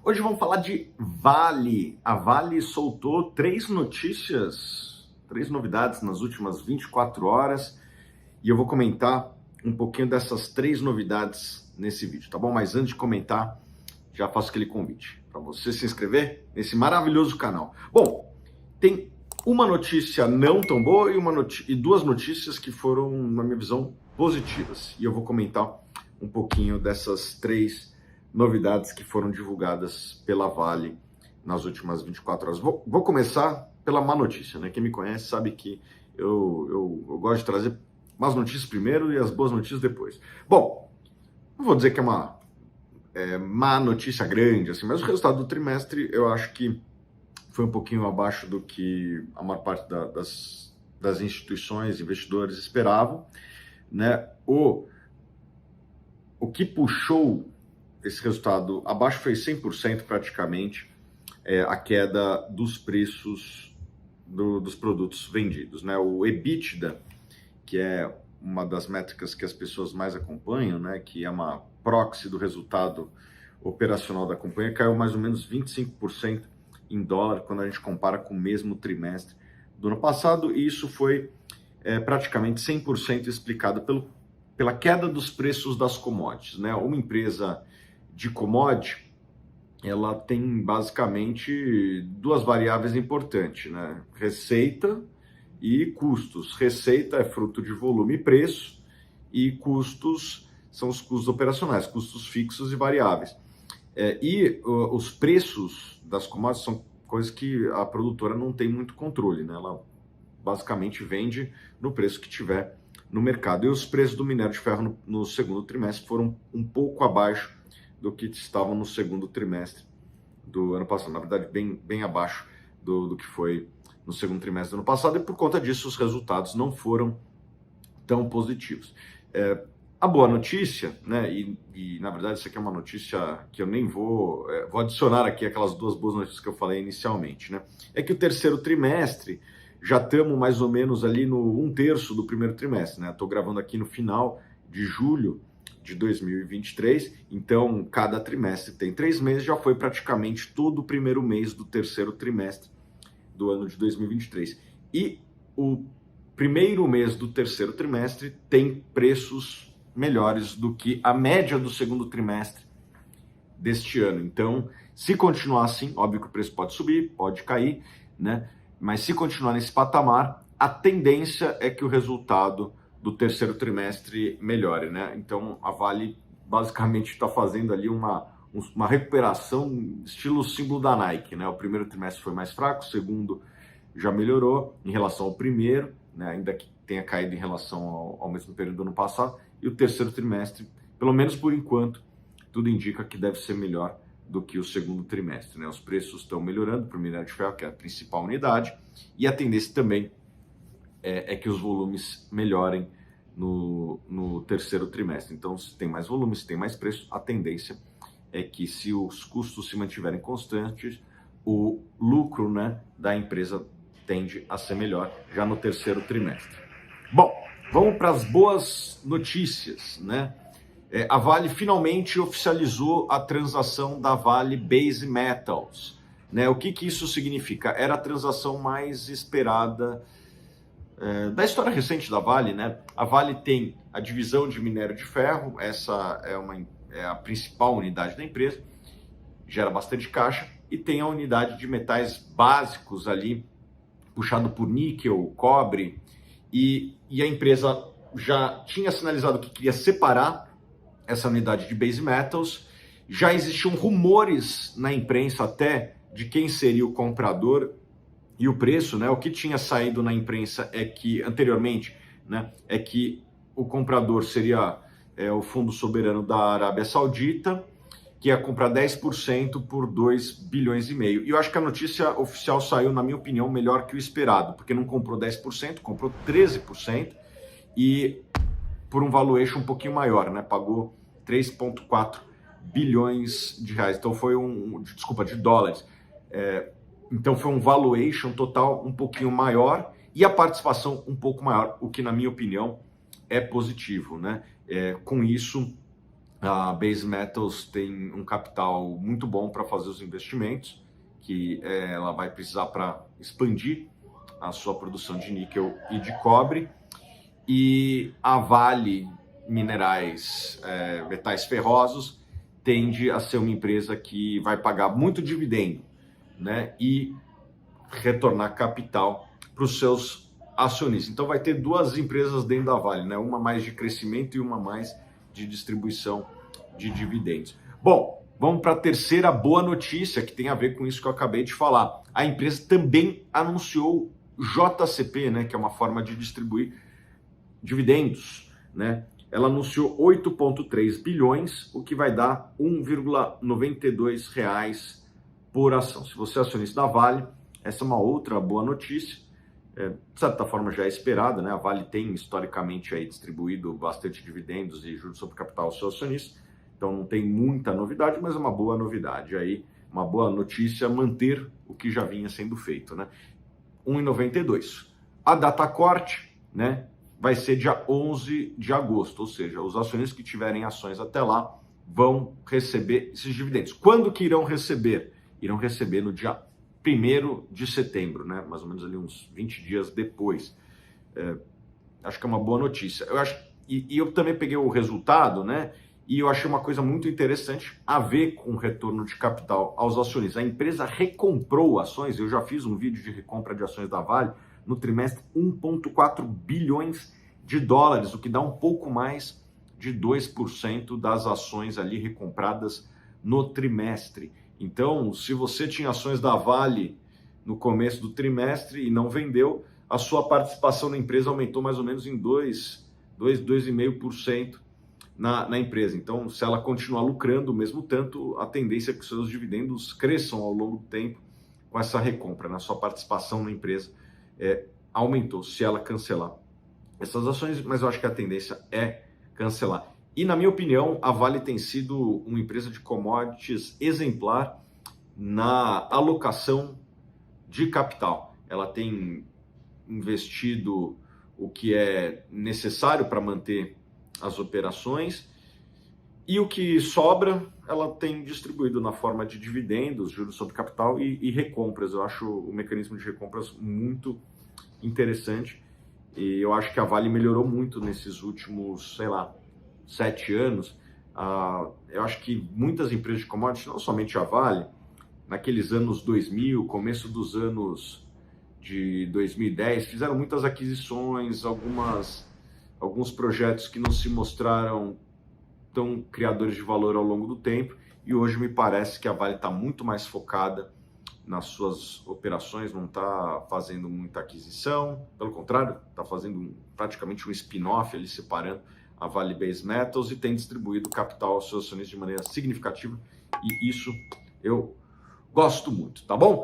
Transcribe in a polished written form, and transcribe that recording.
Hoje vamos falar de Vale. A Vale soltou três novidades nas últimas 24 horas e eu vou comentar um pouquinho dessas três novidades nesse vídeo, tá bom? Mas antes de comentar, já faço aquele convite para você se inscrever nesse maravilhoso canal. Bom, tem uma notícia não tão boa e duas notícias que foram, na minha visão, positivas. E eu vou comentar um pouquinho dessas três novidades que foram divulgadas pela Vale nas últimas 24 horas. Vou começar pela má notícia, né? Quem me conhece sabe que eu gosto de trazer más notícias primeiro e as boas notícias depois. Bom, não vou dizer que é uma má notícia grande, assim, mas o resultado do trimestre eu acho que foi um pouquinho abaixo do que a maior parte das instituições, investidores esperavam, né? O que puxou esse resultado abaixo foi 100% praticamente a queda dos preços dos produtos vendidos, né? O EBITDA, que é uma das métricas que as pessoas mais acompanham, né? Que é uma proxy do resultado operacional da companhia, caiu mais ou menos 25% em dólar quando a gente compara com o mesmo trimestre do ano passado, e isso foi praticamente 100% explicado pela queda dos preços das commodities, né? Uma empresa de commodity, ela tem basicamente duas variáveis importantes, né? Receita e custos. Receita é fruto de volume e preço, e custos são os custos operacionais, custos fixos e variáveis. Os preços das commodities são coisas que a produtora não tem muito controle, né? Ela basicamente vende no preço que tiver no mercado. E os preços do minério de ferro no segundo trimestre foram um pouco abaixo do que estavam no segundo trimestre do ano passado. Na verdade, bem abaixo do que foi no segundo trimestre do ano passado. E por conta disso, os resultados não foram tão positivos. A boa notícia, né, e na verdade isso aqui é uma notícia que eu nem vou adicionar aqui aquelas duas boas notícias que eu falei inicialmente, né, é que o terceiro trimestre já estamos mais ou menos ali no 1/3 do primeiro trimestre, né, estou gravando aqui no final de julho de 2023, então cada trimestre tem 3 meses, já foi praticamente todo o primeiro mês do terceiro trimestre do ano de 2023. E o primeiro mês do terceiro trimestre tem preços melhores do que a média do segundo trimestre deste ano. Então, se continuar assim, óbvio que o preço pode subir, pode cair, né? Mas se continuar nesse patamar, a tendência é que o resultado do terceiro trimestre melhore, né? Então, a Vale basicamente está fazendo ali uma recuperação estilo símbolo da Nike, né? O primeiro trimestre foi mais fraco, o segundo já melhorou em relação ao primeiro, né? Ainda que tenha caído em relação ao mesmo período do ano passado, e o terceiro trimestre, pelo menos por enquanto, tudo indica que deve ser melhor do que o segundo trimestre, né? Os preços estão melhorando para o minério de ferro, que é a principal unidade, e a tendência também é que os volumes melhorem no terceiro trimestre. Então, se tem mais volume, se tem mais preço, a tendência é que, se os custos se mantiverem constantes, o lucro, né, da empresa tende a ser melhor já no terceiro trimestre. Bom, vamos para as boas notícias, né? A Vale finalmente oficializou a transação da Vale Base Metals, né? O que isso significa? Era a transação mais esperada da história recente da Vale, né? A Vale tem a divisão de minério de ferro, essa é a principal unidade da empresa, gera bastante caixa, e tem a unidade de metais básicos ali, puxado por níquel, cobre, e a empresa já tinha sinalizado que queria separar essa unidade de Base Metals. Já existiam rumores na imprensa até de quem seria o comprador e o preço, né? O que tinha saído na imprensa é que, anteriormente, né, é que o comprador seria o Fundo Soberano da Arábia Saudita, que ia comprar 10% por 2,5 bilhões. E eu acho que a notícia oficial saiu, na minha opinião, melhor que o esperado, porque não comprou 10%, comprou 13%, e por um valuation um pouquinho maior, né? Pagou 3,4 bilhões de reais. Então foi de dólares. Então foi um valuation total um pouquinho maior e a participação um pouco maior, o que, na minha opinião, é positivo, né? Com isso, A Base Metals tem um capital muito bom para fazer os investimentos que ela vai precisar para expandir a sua produção de níquel e de cobre. E a Vale Minerais, Metais Ferrosos, tende a ser uma empresa que vai pagar muito dividendo, né, e retornar capital para os seus acionistas. Então vai ter duas empresas dentro da Vale, né, uma mais de crescimento e uma mais de distribuição de dividendos. Bom, vamos para a terceira boa notícia, que tem a ver com isso que eu acabei de falar. A empresa também anunciou JCP, né, que é uma forma de distribuir dividendos, né? Ela anunciou 8,3 bilhões, o que vai dar R$ 1,92 por ação. Se você é acionista da Vale, essa é uma outra boa notícia. De certa forma já é esperada, né? A Vale tem historicamente aí distribuído bastante dividendos e juros sobre capital aos seus acionistas, então não tem muita novidade, mas é uma boa novidade aí, uma boa notícia manter o que já vinha sendo feito, né? 1,92. A data corte, né, vai ser dia 11 de agosto, ou seja, os acionistas que tiverem ações até lá vão receber esses dividendos. Quando que irão receber? Irão receber no dia 1º de setembro, né? Mais ou menos ali uns 20 dias depois. Acho que é uma boa notícia. Eu acho, e eu também peguei o resultado, né? E eu achei uma coisa muito interessante a ver com o retorno de capital aos acionistas. A empresa recomprou ações, eu já fiz um vídeo de recompra de ações da Vale, no trimestre 1,4 bilhões de dólares, o que dá um pouco mais de 2% das ações ali recompradas no trimestre. Então, se você tinha ações da Vale no começo do trimestre e não vendeu, a sua participação na empresa aumentou mais ou menos em 2,5% na empresa. Então, se ela continuar lucrando o mesmo tanto, a tendência é que seus dividendos cresçam ao longo do tempo com essa recompra, né? Sua participação na empresa aumentou se ela cancelar essas ações, mas eu acho que a tendência é cancelar. E na minha opinião, a Vale tem sido uma empresa de commodities exemplar na alocação de capital. Ela tem investido o que é necessário para manter as operações e o que sobra ela tem distribuído na forma de dividendos, juros sobre capital e recompras. Eu acho o mecanismo de recompras muito interessante e eu acho que a Vale melhorou muito nesses últimos, 7 anos. Eu acho que muitas empresas de commodities, não somente a Vale, naqueles anos 2000, começo dos anos de 2010, fizeram muitas aquisições, alguns projetos que não se mostraram tão criadores de valor ao longo do tempo, e hoje me parece que a Vale está muito mais focada nas suas operações, não está fazendo muita aquisição, pelo contrário, está fazendo praticamente um spin-off ali, separando a Vale Base Metals, e tem distribuído capital aos seus acionistas de maneira significativa, e isso eu gosto muito, tá bom?